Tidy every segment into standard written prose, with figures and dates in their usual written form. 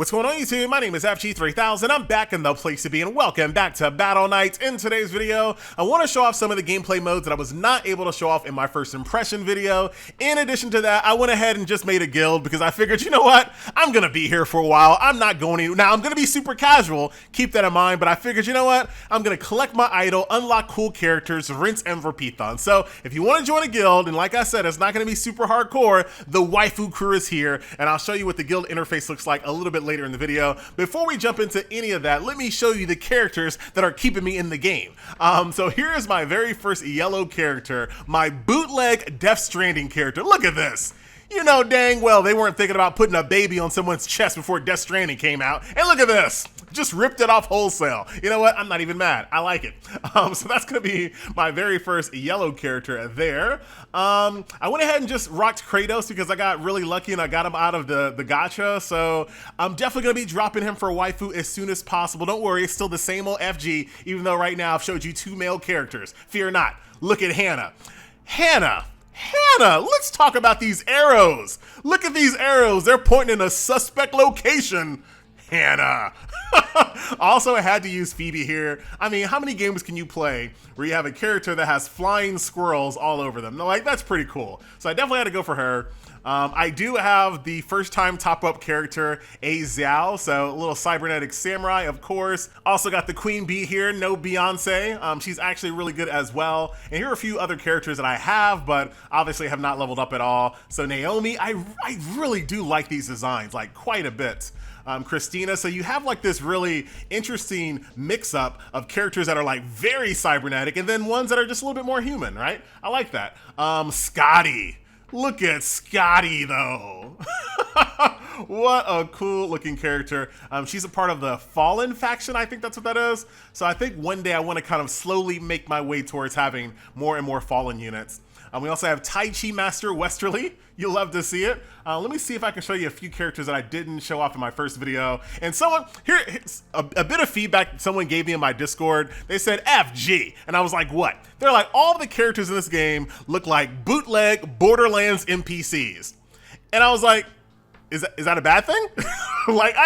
What's going on YouTube? My name is FG3000. I'm back in the place to be and welcome back to Battle Nights. In today's video, I want to show off some of the gameplay modes that I was not able to show off in my first impression video. In addition to that, I went ahead and just made a guild because I figured, you know what? I'm going to be here for a while. I'm not going to. Now, I'm going to be super casual. Keep that in mind. But I figured, you know what? I'm going to collect my idol, unlock cool characters, rinse and repeat on. So if you want to join a guild, and like I said, it's not going to be super hardcore, the waifu crew is here. And I'll show you what the guild interface looks like a little bit later in the video. Before we jump into any of that, let me show you the characters that are keeping me in the game. So here is my very first yellow character, my bootleg Death Stranding character. Look at this. You know dang well they weren't thinking about putting a baby on someone's chest before Death Stranding came out. And look at this. Just ripped it off wholesale. You know what? I'm not even mad. I like it. So that's going to be my very first yellow character there. I went ahead and just rocked Kratos because I got really lucky and I got him out of the gacha. So I'm definitely going to be dropping him for waifu as soon as possible. Don't worry, it's still the same old FG, even though right now I've showed you two male characters. Fear not. Look at Hannah. Hannah, let's talk about these arrows. Look at these arrows. They're pointing in a suspect location. Hannah. Also, I had to use Phoebe here. I mean, how many games can you play where you have a character that has flying squirrels all over them? Like, that's pretty cool. So I definitely had to go for her. I do have the first time top up character, A Xiao, so a little cybernetic samurai, of course. Also got the Queen Bee here, no Beyonce. She's actually really good as well. And here are a few other characters that I have, but obviously have not leveled up at all. So Naomi, I really do like these designs, like quite a bit. Christina, so you have like this really interesting mix-up of characters that are like very cybernetic and then ones that are just a little bit more human, right? I like that. Scotty. Look at Scotty though. What a cool looking character. She's a part of the Fallen faction, I think that's what that is. So I think one day I want to kind of slowly make my way towards having more and more Fallen units. We also have Tai Chi Master Westerly. You'll love to see it. Let me see if I can show you a few characters that I didn't show off in my first video. And someone, here's a bit of feedback someone gave me in my Discord. They said FG, and I was like, what? They're like, all the characters in this game look like bootleg Borderlands NPCs. And I was like, is that a bad thing? Like,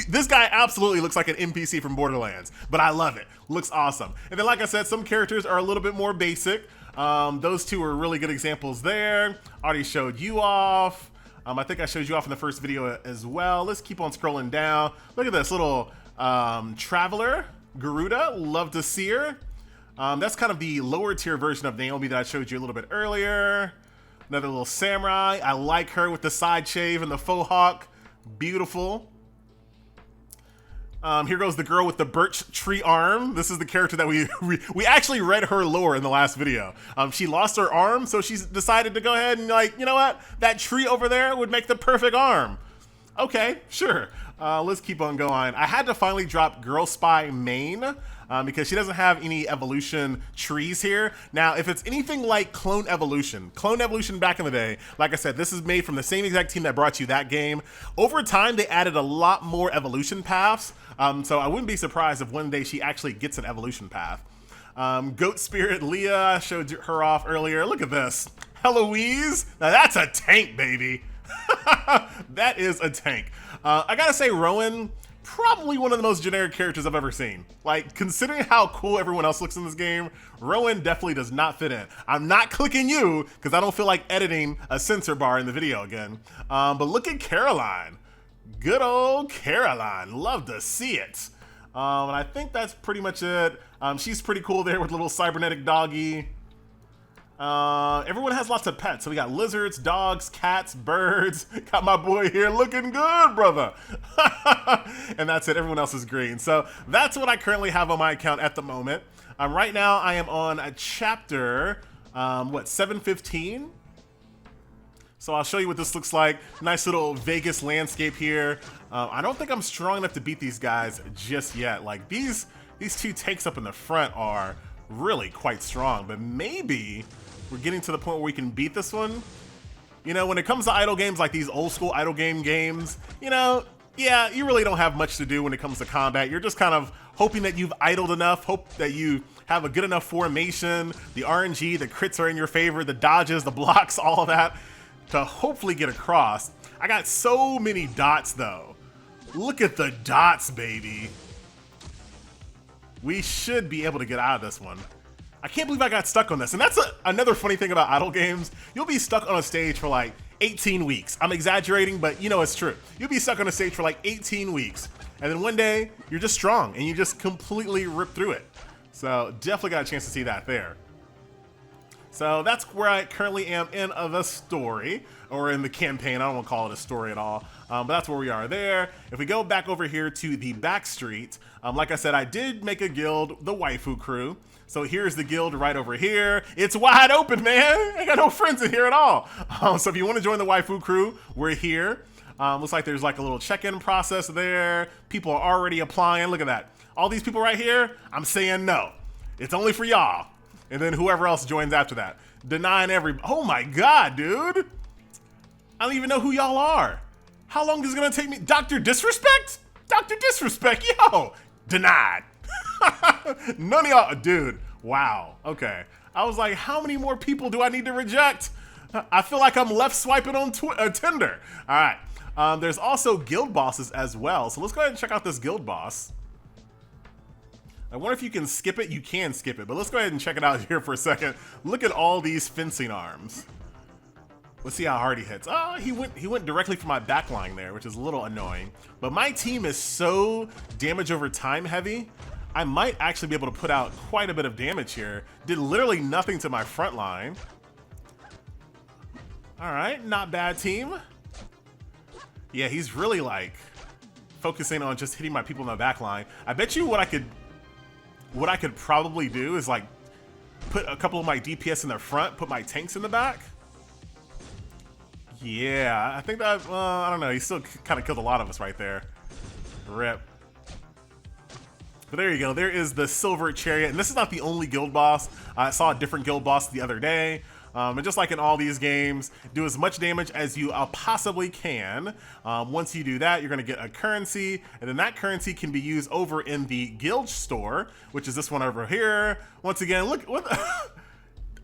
this guy absolutely looks like an NPC from Borderlands, but I love it. Looks awesome. And then, like I said, some characters are a little bit more basic. Those two are really good examples there. Already showed you off. I think I showed you off in the first video as well. Let's keep on scrolling down. Look at this little Traveler, Garuda. Love to see her. That's kind of the lower tier version of Naomi that I showed you a little bit earlier. Another little samurai. I like her with the side shave and the faux hawk. Beautiful. Here goes the girl with the birch tree arm. This is the character that we actually read her lore in the last video. She lost her arm, so she's decided to go ahead and like, you know what? That tree over there would make the perfect arm. Okay, sure. Let's keep on going. I had to finally drop Girl Spy main because she doesn't have any evolution trees here. Now, if it's anything like Clone Evolution back in the day, like I said, this is made from the same exact team that brought you that game. Over time, they added a lot more evolution paths. So I wouldn't be surprised if one day she actually gets an evolution path. Goat Spirit Leah, showed her off earlier. Look at this. Heloise. Now that's a tank, baby. That is a tank. I gotta say, Rowan, probably one of the most generic characters I've ever seen. Like, considering how cool everyone else looks in this game, Rowan definitely does not fit in. I'm not clicking you because I don't feel like editing a censor bar in the video again. But look at Caroline. Good old Caroline. Love to see it. And I think that's pretty much it. She's pretty cool there with little cybernetic doggy. Everyone has lots of pets. So we got lizards, dogs, cats, birds. Got my boy here looking good, brother. And that's it. Everyone else is green. So that's what I currently have on my account at the moment. Right now I am on a chapter, 715? So I'll show you what this looks like. Nice little Vegas landscape here. I don't think I'm strong enough to beat these guys just yet. Like these two tanks up in the front are really quite strong, but maybe we're getting to the point where we can beat this one. You know, when it comes to idle games like these old school idle games, you know, yeah, you really don't have much to do when it comes to combat. You're just kind of hoping that you've idled enough, hope that you have a good enough formation, the RNG, the crits are in your favor, the dodges, the blocks, all of that, to hopefully get across. I got so many dots though. Look at the dots, baby. We should be able to get out of this one. I can't believe I got stuck on this. And that's another funny thing about idle games. You'll be stuck on a stage for like 18 weeks. I'm exaggerating, but you know it's true. You'll be stuck on a stage for like 18 weeks. And then one day, you're just strong and you just completely rip through it. So definitely got a chance to see that there. So that's where I currently am in the story, or in the campaign. I don't want to call it a story at all, but that's where we are there. If we go back over here to the back street, like I said, I did make a guild, the Waifu Crew. So here's the guild right over here. It's wide open, man. I got no friends in here at all. So if you want to join the Waifu Crew, we're here. Looks like there's like a little check-in process there. People are already applying. Look at that. All these people right here, I'm saying no. It's only for y'all. And then whoever else joins after that. Denying oh my God, dude. I don't even know who y'all are. How long is it gonna take me? Dr. Disrespect? Dr. Disrespect, yo, denied. None of y'all, dude, wow, okay. I was like, how many more people do I need to reject? I feel like I'm left swiping on Tinder. All right, there's also guild bosses as well. So let's go ahead and check out this guild boss. I wonder if you can skip it. You can skip it, but let's go ahead and check it out here for a second. Look at all these fencing arms. Let's see how hard he hits. Oh, he went directly for my backline there, which is a little annoying. But my team is so damage over time heavy, I might actually be able to put out quite a bit of damage here. Did literally nothing to my front line. All right, not bad team. Yeah, he's really like focusing on just hitting my people in the back line. I bet you what I could probably do is like put a couple of my DPS in the front, put my tanks in the back. Yeah, I think that, I don't know, he still kind of killed a lot of us right there. Rip. But there you go, there is the Silver Chariot, and this is not the only guild boss. I saw a different guild boss the other day. And just like in all these games, do as much damage as you possibly can. Once you do that, you're gonna get a currency, and then that currency can be used over in the guild store, which is this one over here. Once again, look, what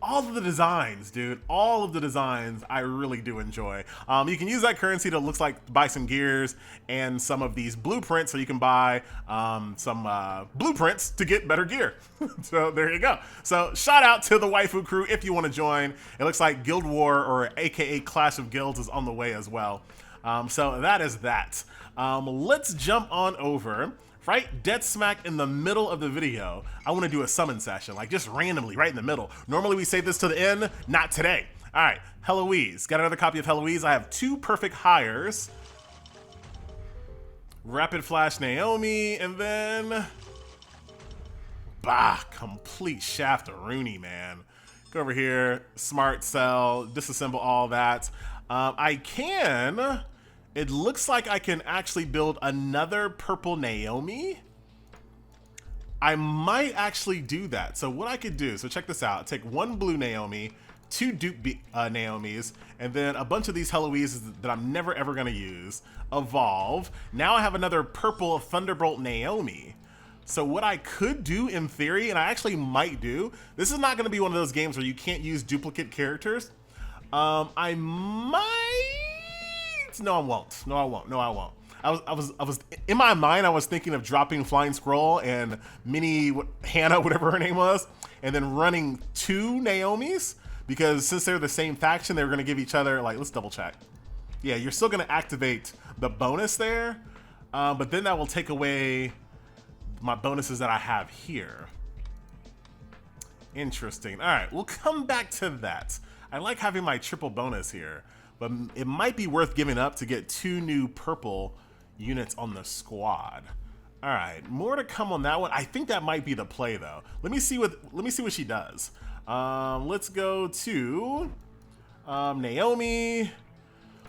all of the designs, dude, all of the designs I really do enjoy. You can use that currency to, looks like, buy some gears and some of these blueprints, so you can buy some blueprints to get better gear. So there you go. So shout out to the Waifu Crew if you want to join. It looks like Guild War, or AKA Clash of Guilds, is on the way as well. So that is that. Let's jump on over. Right dead smack in the middle of the video, I want to do a summon session, like just randomly right in the middle. Normally we save this to the end, not today. All right, Heloise, got another copy of Heloise. I have 2 perfect hires. Rapid Flash Naomi, and then, complete Shaft-a-Rooney, man. Go over here, Smart Cell, disassemble all that. It looks like I can actually build another purple Naomi. I might actually do that. So what I could do, so check this out. Take 1 blue Naomi, 2 dupe Naomis, and then a bunch of these Heloises that I'm never ever gonna use. Evolve. Now I have another purple Thunderbolt Naomi. So what I could do in theory, and I actually might do, this is not gonna be one of those games where you can't use duplicate characters. I might. No, I won't. No, I won't. No, I won't. I was in my mind, I was thinking of dropping Flying Scroll and Hannah, whatever her name was, and then running 2 Naomis, because since they're the same faction, they're going to give each other, like, let's double check. Yeah, you're still going to activate the bonus there, but then that will take away my bonuses that I have here. Interesting. All right, we'll come back to that. I like having my triple bonus here, but it might be worth giving up to get 2 new purple units on the squad. All right, more to come on that one. I think that might be the play though. Let me see what she does. Let's go to Naomi.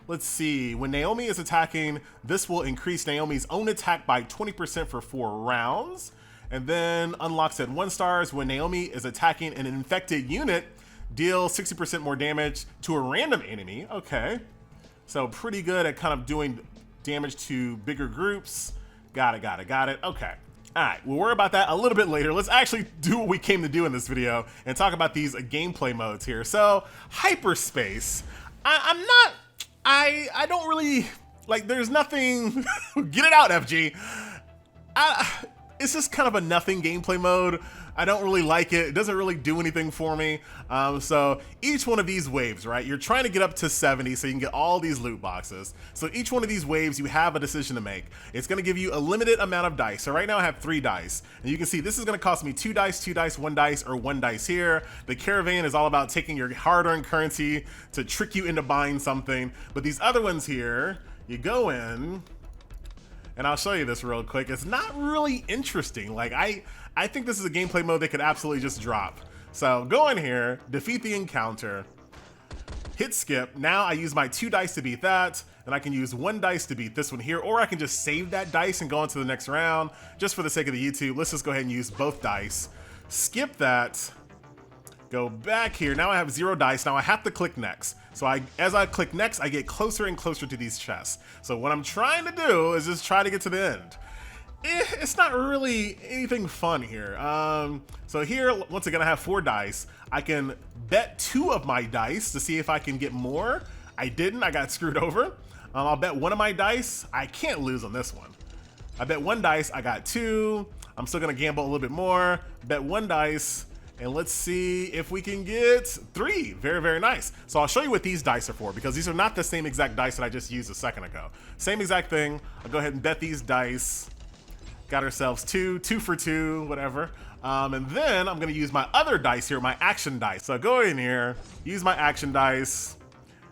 Let's see. When Naomi is attacking, this will increase Naomi's own attack by 20% for 4 rounds, and then unlocks at 1 stars when Naomi is attacking an infected unit. Deal 60% more damage to a random enemy. Okay, so pretty good at kind of doing damage to bigger groups. Got it. Okay. All right, we'll worry about that a little bit later. Let's actually do what we came to do in this video and talk about these gameplay modes here. So hyperspace, I don't really Like, there's nothing. Get it out, FG. It's just kind of a nothing gameplay mode. I don't really like it. It doesn't really do anything for me. So each one of these waves, right? You're trying to get up to 70 so you can get all these loot boxes. So each one of these waves, you have a decision to make. It's gonna give you a limited amount of dice. So right now I have 3 dice. And you can see this is gonna cost me 2 dice, 2 dice, 1 dice, or 1 dice here. The caravan is all about taking your hard-earned currency to trick you into buying something. But these other ones here, you go in, and I'll show you this real quick. It's not really interesting. Like, I think this is a gameplay mode they could absolutely just drop. So go in here, defeat the encounter, hit skip. Now I use my 2 dice to beat that, and I can use 1 dice to beat this one here, or I can just save that dice and go on to the next round. Just for the sake of the YouTube, let's just go ahead and use both dice. Skip that, go back here. Now I have 0 dice. Now I have to click next. So as I click next, I get closer and closer to these chests. So what I'm trying to do is just try to get to the end. It's not really anything fun here. So here, once again, I have 4 dice. I can bet 2 of my dice to see if I can get more. I didn't, I got screwed over. I'll bet 1 of my dice. I can't lose on this one. I bet 1 dice, I got 2. I'm still gonna gamble a little bit more. Bet 1 dice, and let's see if we can get 3. Very, very nice. So I'll show you what these dice are for, because these are not the same exact dice that I just used a second ago. Same exact thing. I'll go ahead and bet these dice. Got ourselves 2 for 2, whatever. And then I'm gonna use my other dice here, my action dice. So go in here, use my action dice,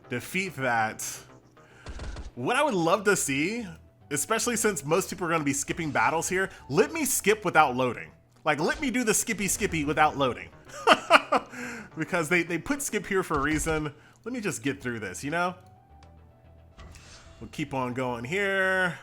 defeat that. What I would love to see, especially since most people are gonna be skipping battles here, let me skip without loading. Like, let me do the skippy without loading. Because they put skip here for a reason. Let me just get through this, you know? We'll keep on going here.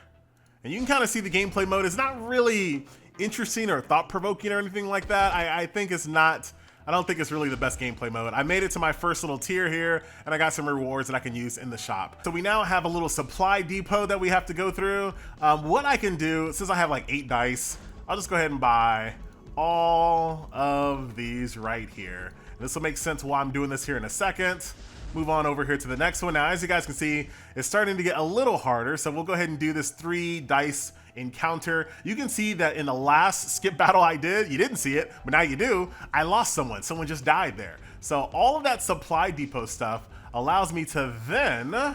And you can kind of see the gameplay mode is not really interesting or thought-provoking or anything like that. I think it's not, I don't think it's really the best gameplay mode. I made it to my first little tier here, and I got some rewards that I can use in the shop. So we now have a little supply depot that we have to go through. What I can do, since I have like 8 dice, I'll just go ahead and buy all of these right here. This will make sense why I'm doing this here in a second. Move on over here to the next one. Now, as you guys can see, it's starting to get a little harder. So we'll go ahead and do this 3 dice encounter. You can see that in the last skip battle I did, you didn't see it, but now you do. I lost someone. Someone just died there. So all of that supply depot stuff allows me to then, do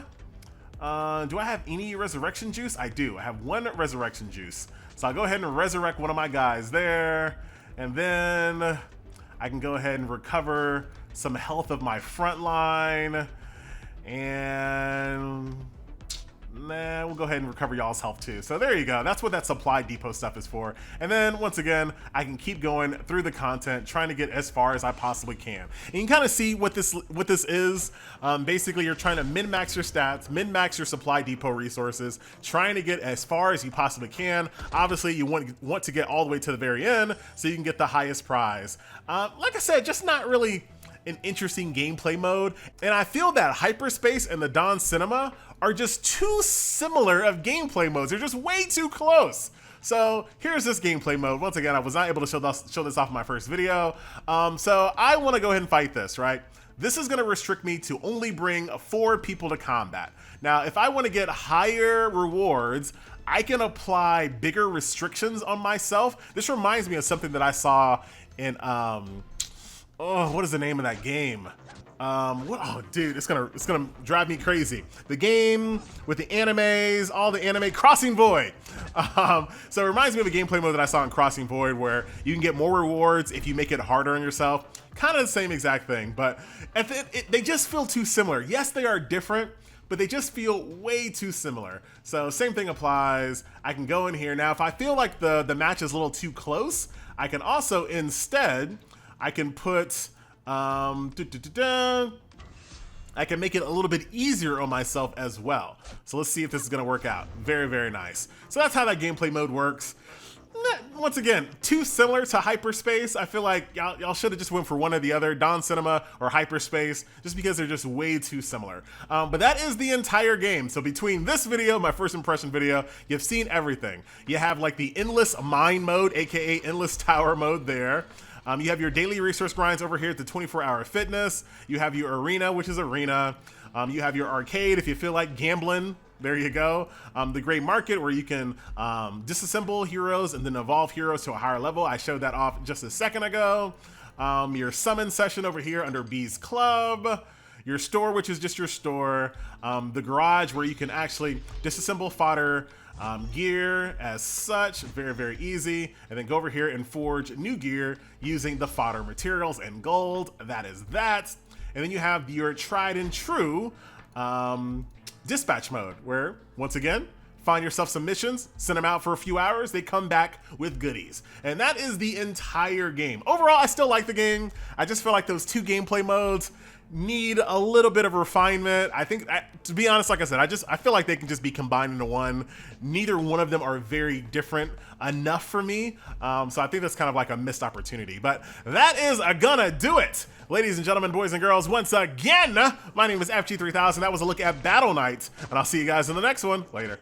I have any resurrection juice? I do. I have 1 resurrection juice. So I'll go ahead and resurrect one of my guys there. And then I can go ahead and recover some health of my front line, and we'll go ahead and recover y'all's health too. So there you go. That's what that supply depot stuff is for. And then once again, I can keep going through the content, trying to get as far as I possibly can. And you can kind of see what this is. Basically, you're trying to min-max your stats, min-max your supply depot resources, trying to get as far as you possibly can. Obviously, you want to get all the way to the very end so you can get the highest prize. Like I said, just not really an interesting gameplay mode, and I feel that Hyperspace and the Dawn Cinema are just too similar of gameplay modes. They're just way too close. So here's this gameplay mode. Once again, I was not able to show this off in my first video. So I want to go ahead and fight this, right? This is going to restrict me to only bring 4 people to combat. Now, if I want to get higher rewards, I can apply bigger restrictions on myself. This reminds me of something that I saw in what is the name of that game? Oh, dude, it's gonna drive me crazy. The game with the animes, all the anime, Crossing Void. So it reminds me of a gameplay mode that I saw in Crossing Void where you can get more rewards if you make it harder on yourself. Kind of the same exact thing, but they just feel too similar. Yes, they are different, but they just feel way too similar. So same thing applies. I can go in here. Now, if I feel like the match is a little too close, I can also instead, I can put, I can make it a little bit easier on myself as well. So let's see if this is gonna work out. Very, very nice. So that's how that gameplay mode works. Once again, too similar to Hyperspace. I feel like y'all should have just went for one or the other, Dawn Cinema or Hyperspace, just because they're just way too similar. But that is the entire game. So between this video, my first impression video, you've seen everything. You have like the endless mine mode, aka endless tower mode there. You have your daily resource grinds over here at the 24-hour fitness. You have your arena, which is arena. You have your arcade if you feel like gambling There you go. The gray market where you can disassemble heroes and then evolve heroes to a higher level. I showed that off just a second ago. Your summon session over here under B's Club. Your store, which is just your store. The garage where you can actually disassemble fodder gear as such, very, very easy. And then go over here and forge new gear using the fodder materials and gold. That is that. And then you have your tried and true dispatch mode, where once again, find yourself some missions, send them out for a few hours, they come back with goodies. And that is the entire game. Overall, I still like the game. I just feel like those two gameplay modes need a little bit of refinement. I think, to be honest, like I said, I feel like they can just be combined into one. Neither one of them are very different enough for me. So I think that's kind of like a missed opportunity. But that is gonna do it. Ladies and gentlemen, boys and girls, once again, my name is FG3000. That was a look at Battle Knight, and I'll see you guys in the next one. Later.